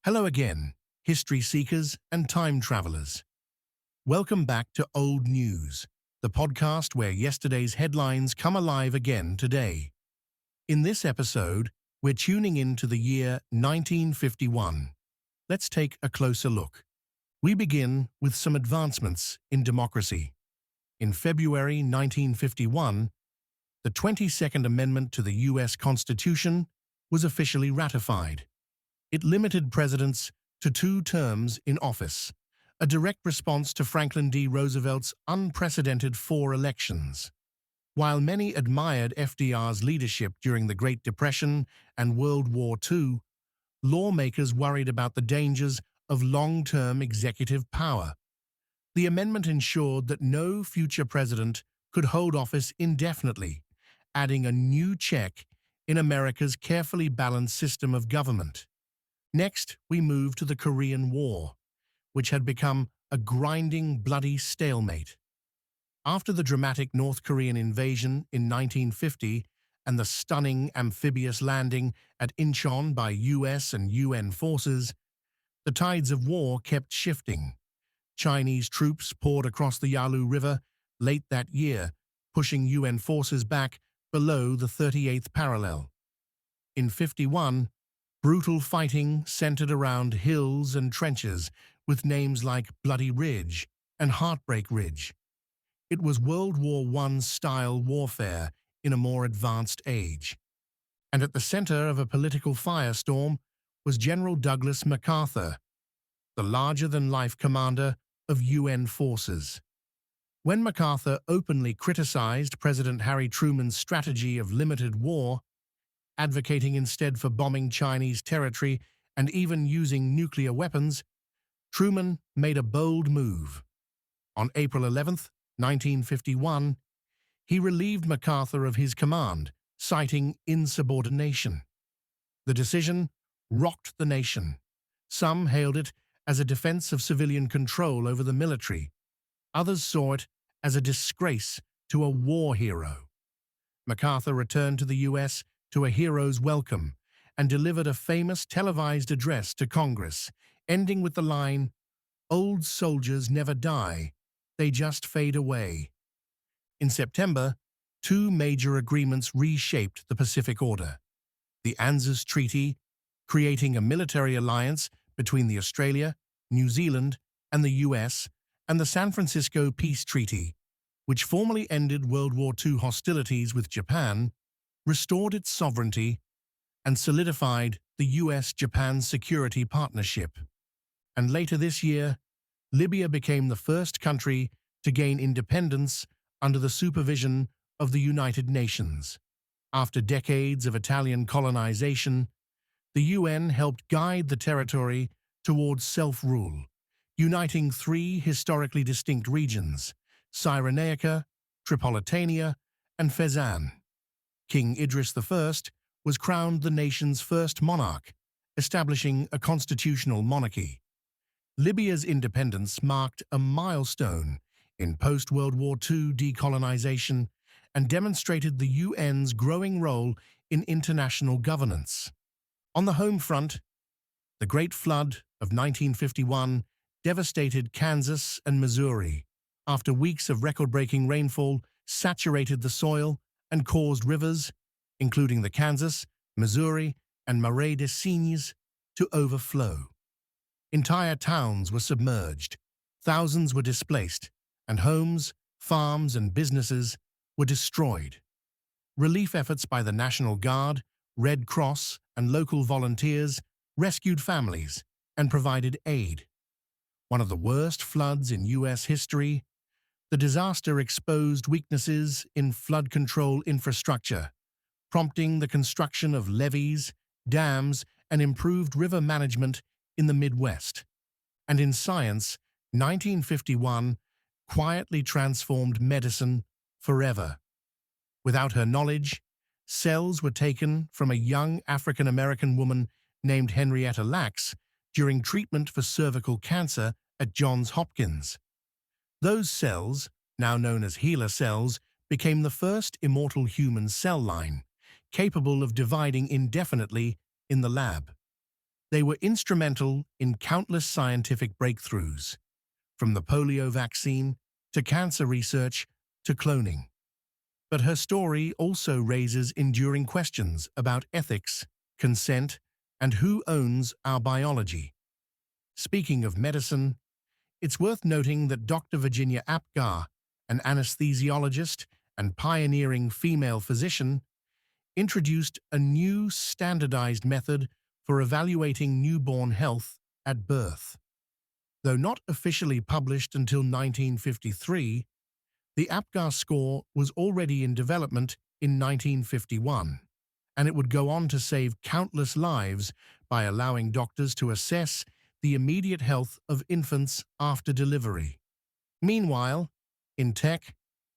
Hello again, history seekers and time travelers. Welcome back to Old News, the podcast where yesterday's headlines come alive again today. In this episode, we're tuning in to the year 1951. Let's take a closer look. We begin with some advancements in democracy. In February 1951, the 22nd Amendment to the U.S. Constitution was officially ratified. It limited presidents to 2 terms in office, a direct response to Franklin D. Roosevelt's unprecedented 4 elections. While many admired FDR's leadership during the Great Depression and World War II, lawmakers worried about the dangers of long-term executive power. The amendment ensured that no future president could hold office indefinitely, adding a new check in America's carefully balanced system of government. Next, we move to the Korean War, which had become a grinding, bloody stalemate. After the dramatic North Korean invasion in 1950 and the stunning amphibious landing at Incheon by US and UN forces, the tides of war kept shifting. Chinese troops poured across the Yalu River late that year, pushing UN forces back below the 38th parallel. In 51, brutal fighting centered around hills and trenches with names like Bloody Ridge and Heartbreak Ridge. It was World War I-style warfare in a more advanced age. And at the center of a political firestorm was General Douglas MacArthur, the larger-than-life commander of UN forces. When MacArthur openly criticized President Harry Truman's strategy of limited war, advocating instead for bombing Chinese territory and even using nuclear weapons, Truman made a bold move. On April 11, 1951, he relieved MacArthur of his command, citing insubordination. The decision rocked the nation. Some hailed it as a defense of civilian control over the military. Others saw it as a disgrace to a war hero. MacArthur returned to the U.S. to a hero's welcome and delivered a famous televised address to Congress, ending with the line, "Old soldiers never die, they just fade away." In September, 2 major agreements reshaped the Pacific Order. The ANZUS Treaty, creating a military alliance between Australia, New Zealand, and the US, and the San Francisco Peace Treaty, which formally ended World War II hostilities with Japan, restored its sovereignty, and solidified the US-Japan security partnership. And later this year, Libya became the first country to gain independence under the supervision of the United Nations. After decades of Italian colonization, the UN helped guide the territory towards self-rule, uniting 3 historically distinct regions, Cyrenaica, Tripolitania, and Fezzan. King Idris I was crowned the nation's first monarch, establishing a constitutional monarchy. Libya's independence marked a milestone in post-World War II decolonization and demonstrated the UN's growing role in international governance. On the home front, the Great Flood of 1951 devastated Kansas and Missouri after weeks of record-breaking rainfall saturated the soil and caused rivers, including the Kansas, Missouri, and Marais des Cygnes, to overflow. Entire towns were submerged, thousands were displaced, and homes, farms, and businesses were destroyed. Relief efforts by the National Guard, Red Cross, and local volunteers rescued families and provided aid. One of the worst floods in U.S. history, the disaster exposed weaknesses in flood control infrastructure, prompting the construction of levees, dams, and improved river management in the Midwest. And in science, 1951 quietly transformed medicine forever. Without her knowledge, cells were taken from a young African-American woman named Henrietta Lacks during treatment for cervical cancer at Johns Hopkins. Those cells, now known as HeLa cells, became the first immortal human cell line, capable of dividing indefinitely in the lab. They were instrumental in countless scientific breakthroughs, from the polio vaccine to cancer research to cloning. But her story also raises enduring questions about ethics, consent, and who owns our biology. Speaking of medicine, it's worth noting that Dr. Virginia Apgar, an anesthesiologist and pioneering female physician, introduced a new standardized method for evaluating newborn health at birth. Though not officially published until 1953, the Apgar Score was already in development in 1951, and it would go on to save countless lives by allowing doctors to assess the immediate health of infants after delivery. Meanwhile, in tech,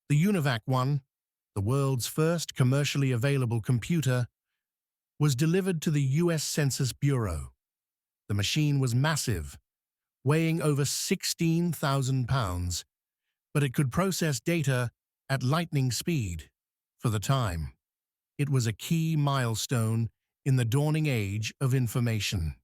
the UNIVAC 1, the world's first commercially available computer, was delivered to the US Census Bureau. The machine was massive, weighing over 16,000 pounds, but it could process data at lightning speed. For the time, it was a key milestone in the dawning age of information.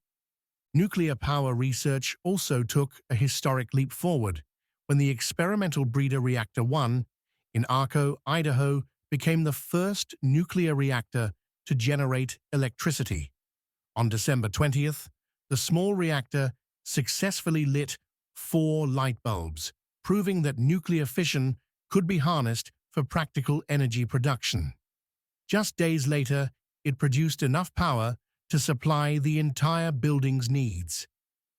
Nuclear power research also took a historic leap forward when the experimental breeder reactor 1 in Arco, Idaho, became the first nuclear reactor to generate electricity. On December 20th, the small reactor successfully lit 4 light bulbs, proving that nuclear fission could be harnessed for practical energy production. Just days later, it produced enough power to supply the entire building's needs.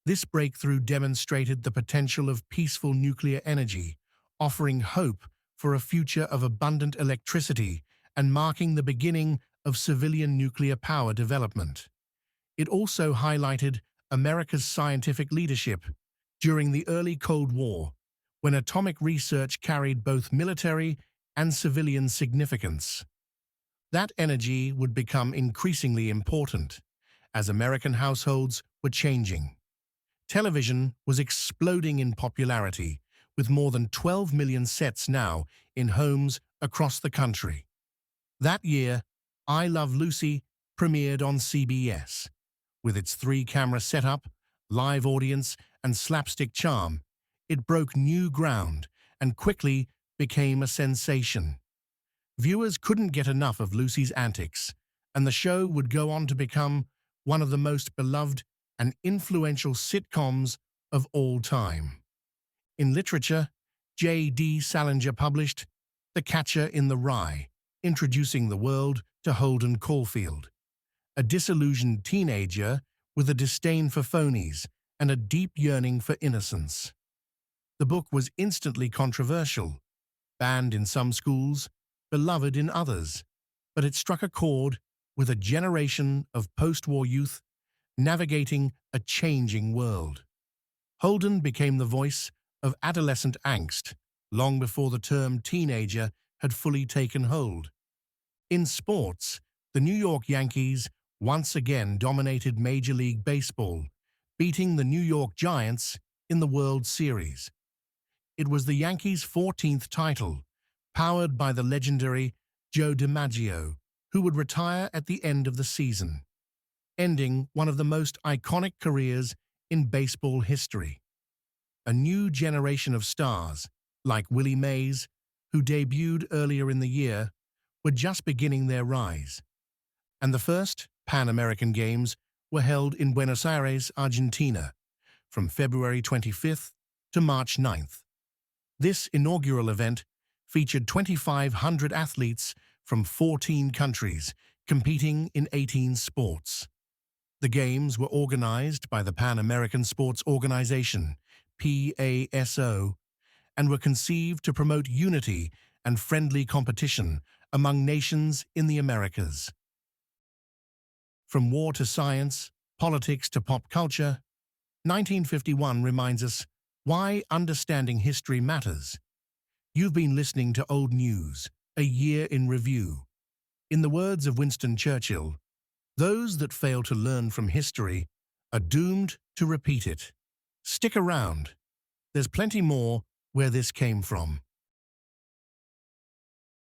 This breakthrough demonstrated the potential of peaceful nuclear energy, offering hope for a future of abundant electricity and marking the beginning of civilian nuclear power development. It also highlighted America's scientific leadership during the early Cold War, when atomic research carried both military and civilian significance. That energy would become increasingly important as American households were changing. Television was exploding in popularity, with more than 12 million sets now in homes across the country. That year, I Love Lucy premiered on CBS. With its 3-camera setup, live audience, and slapstick charm, it broke new ground and quickly became a sensation. Viewers couldn't get enough of Lucy's antics, and the show would go on to become one of the most beloved and influential sitcoms of all time. In literature, J.D. Salinger published The Catcher in the Rye, introducing the world to Holden Caulfield, a disillusioned teenager with a disdain for phonies and a deep yearning for innocence. The book was instantly controversial, banned in some schools, beloved in others, but it struck a chord with a generation of post-war youth navigating a changing world. Holden became the voice of adolescent angst long before the term teenager had fully taken hold. In sports, the New York Yankees once again dominated Major League Baseball, beating the New York Giants in the World Series. It was the Yankees' 14th title, powered by the legendary Joe DiMaggio, who would retire at the end of the season, ending one of the most iconic careers in baseball history. A new generation of stars, like Willie Mays, who debuted earlier in the year, were just beginning their rise. And the first Pan American Games were held in Buenos Aires, Argentina, from February 25th to March 9th. This inaugural event featured 2,500 athletes from 14 countries, competing in 18 sports. The Games were organized by the Pan American Sports Organization, PASO, and were conceived to promote unity and friendly competition among nations in the Americas. From war to science, politics to pop culture, 1951 reminds us why understanding history matters. You've been listening to Old News, a year in review. In the words of Winston Churchill, those that fail to learn from history are doomed to repeat it. Stick around. There's plenty more where this came from.